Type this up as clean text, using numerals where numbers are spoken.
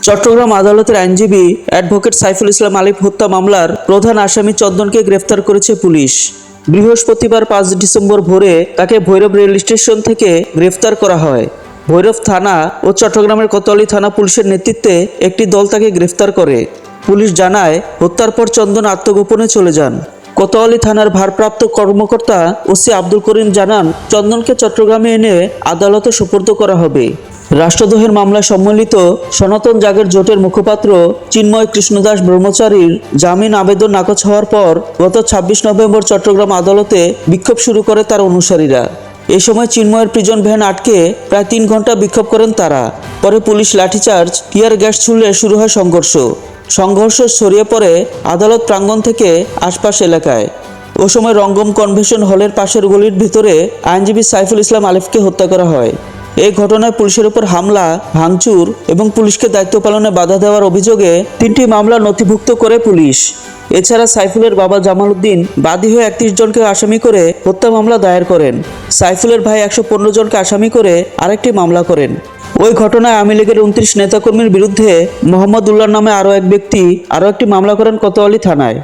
চট্টগ্রাম আদালতের আইনজীবী অ্যাডভোকেট সাইফুল ইসলাম আলিফ হত্যা মামলার প্রধান আসামি চন্দনকে গ্রেফতার করেছে পুলিশ। বৃহস্পতিবার 5 ডিসেম্বর ভোরে তাকে ভৈরব রেল স্টেশন থেকে গ্রেফতার করা হয়। ভৈরব থানা ও চট্টগ্রামের কোতোয়ালি থানা পুলিশের নেতৃত্বে একটি দল তাকে গ্রেফতার করে। পুলিশ জানায়, হত্যার পর চন্দন আত্মগোপনে চলে যান। কোতোয়ালি থানার ভারপ্রাপ্ত কর্মকর্তা ওসি আব্দুল করিম জানান, চন্দনকে চট্টগ্রামে এনে আদালতে সোপর্দ করা হবে। রাষ্ট্রদ্রোহের মামলায় সম্মিলিত সনাতন জাগের জোটের মুখপাত্র চিন্ময় কৃষ্ণদাস ব্রহ্মচারীর জামিন আবেদন নাকচ হওয়ার পর গত 26 নভেম্বর চট্টগ্রাম আদালতে বিক্ষোভ শুরু করে তার অনুসারীরা। এ সময় চিন্ময়ের প্রিজন ভ্যান আটকে প্রায় 3 ঘন্টা বিক্ষোভ করেন তারা। পরে পুলিশ লাঠিচার্জ, টিয়ার গ্যাস ছুড়লে শুরু হয় সংঘর্ষ ছড়িয়ে পড়ে আদালত প্রাঙ্গণ থেকে আশপাশ এলাকায়। ও সময় রঙ্গম কনভেনশন হলের পাশের গলির ভিতরে আইনজীবী সাইফুল ইসলাম আলিফকে হত্যা করা হয়। এই ঘটনায় পুলিশের উপর হামলা, ভাঙচুর এবং পুলিশকে দায়িত্ব পালনে বাধা দেওয়ার অভিযোগে 3টি মামলা নথিভুক্ত করে পুলিশ। এছাড়া সাইফুলের বাবা জামাল উদ্দিন বাদী হয়ে 31 জনকে আসামি করে হত্যা মামলা দায়ের করেন। সাইফুলের ভাই 115 জনকে আসামি করে আরেকটি মামলা করেন। ওই ঘটনায় আওয়ামী লীগের 29 নেতাকর্মীর বিরুদ্ধে মোহাম্মদ উল্লাহ নামে আরও এক ব্যক্তি একটি মামলা করেন কোতোয়ালি থানায়।